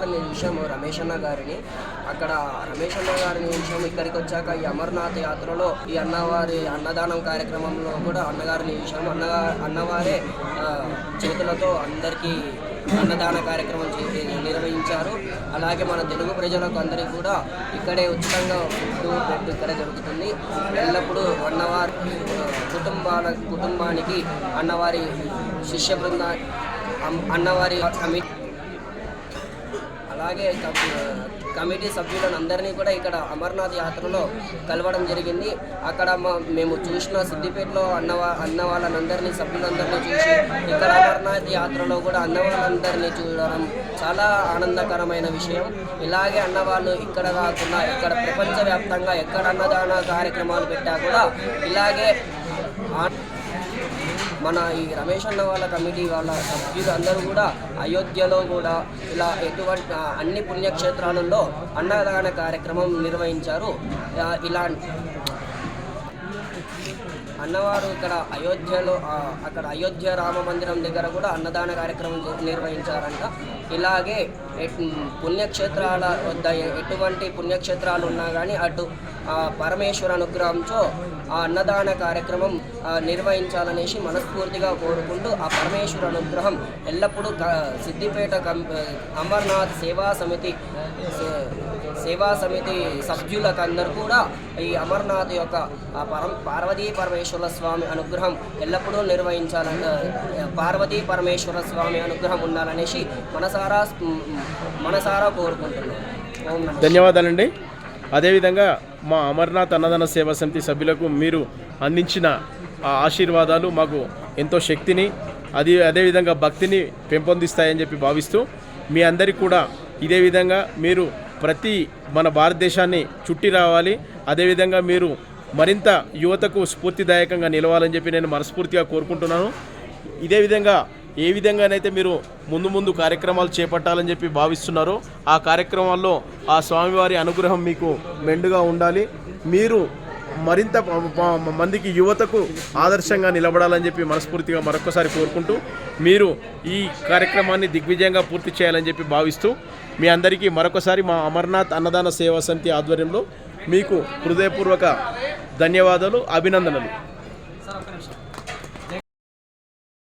అన్నగారిని చూసాము, రమేష్ అన్న గారిని. అక్కడ రమేష్ అన్న గారిని చూసాము. ఇక్కడికి వచ్చాక ఈ అమర్నాథ్ యాత్రలో ఈ అన్నవారి అన్నదానం కార్యక్రమంలో కూడా అన్నగారిని చూసాము. అన్నవారే చేతులతో అందరికీ అన్నదాన కార్యక్రమం నిర్వహించారు. అలాగే మన తెలుగు ప్రజలకు అందరికీ కూడా ఇక్కడే ఉచితంగా ఫుడ్ బెడ్ ఇక్కడే జరుగుతుంది. ఎల్లప్పుడూ అన్నవారి కుటుంబానికి అన్నవారి శిష్య బృంద అన్నవారి కమిటీ అలాగే కమిటీ సభ్యులను అందరినీ కూడా ఇక్కడ అమర్నాథ్ యాత్రలో కలవడం జరిగింది. అక్కడ మేము చూసిన సిద్దిపేటలో అన్న వాళ్ళందరినీ సభ్యులందరినీ చూసి ఇక్కడ అమర్నాథ్ యాత్రలో కూడా అన్న వాళ్ళందరినీ చూడడం చాలా ఆనందకరమైన విషయం. ఇలాగే అన్నవాళ్ళు ఇక్కడ కాకుండా ఇక్కడ ప్రపంచవ్యాప్తంగా ఎక్కడ అన్నదాన కార్యక్రమాలు పెట్టా కూడా ఇలాగే మన ఈ రమేష్ అన్న వాళ్ళ కమిటీ వాళ్ళ సభ్యులు అందరూ కూడా అయోధ్యలో కూడా ఇలా ఎటువంటి అన్ని పుణ్యక్షేత్రాలలో అన్నదాన కార్యక్రమం నిర్వహించారు. ఇలా అన్నవారు ఇక్కడ అయోధ్యలో అక్కడ అయోధ్య రామ మందిరం దగ్గర కూడా అన్నదాన కార్యక్రమం నిర్వహించారంట. ఇలాగే పుణ్యక్షేత్రాల వద్ద ఎటువంటి పుణ్యక్షేత్రాలు ఉన్నా కానీ అటు పరమేశ్వర అనుగ్రహంతో ఆ అన్నదాన కార్యక్రమం నిర్వహించాలనేసి మనస్ఫూర్తిగా కోరుకుంటూ ఆ పరమేశ్వర అనుగ్రహం ఎల్లప్పుడూ సిద్దిపేట అమర్నాథ్ సేవా సమితి సభ్యులకు అందరూ కూడా ఈ అమర్నాథ్ యొక్క పార్వతీ పరమేశ్వర స్వామి అనుగ్రహం ఎల్లప్పుడూ నిర్వహించాలని పార్వతీ పరమేశ్వర స్వామి అనుగ్రహం ఉండాలనేసి మనసారా కోరుకుంటున్నాను. ధన్యవాదాలండి. అదేవిధంగా మా అమర్నాథ్ అన్నదాన సేవా సమితి సభ్యులకు మీరు అందించిన ఆశీర్వాదాలు మాకు ఎంతో శక్తిని అదేవిధంగా భక్తిని పెంపొందిస్తాయని చెప్పి భావిస్తూ మీ అందరికీ కూడా ఇదే విధంగా మీరు ప్రతి మన భారతదేశాన్ని చుట్టి రావాలి. అదేవిధంగా మీరు మరింత యువతకు స్ఫూర్తిదాయకంగా నిలవాలని చెప్పి నేను మనస్ఫూర్తిగా కోరుకుంటున్నాను. ఇదే విధంగా ఏ విధంగానైతే మీరు ముందు కార్యక్రమాలు చేపట్టాలని చెప్పి భావిస్తున్నారో ఆ కార్యక్రమాల్లో ఆ స్వామివారి అనుగ్రహం మీకు మెండుగా ఉండాలి. మీరు మరింత మందికి యువతకు ఆదర్శంగా నిలబడాలని చెప్పి మనస్ఫూర్తిగా మరొకసారి కోరుకుంటూ మీరు ఈ కార్యక్రమాన్ని దిగ్విజయంగా పూర్తి చేయాలని చెప్పి భావిస్తూ మీ అందరికీ మరొకసారి మా అమర్నాథ్ అన్నదాన సేవా సమితి ఆధ్వర్యంలో మీకు హృదయపూర్వక ధన్యవాదాలు, అభినందనలు.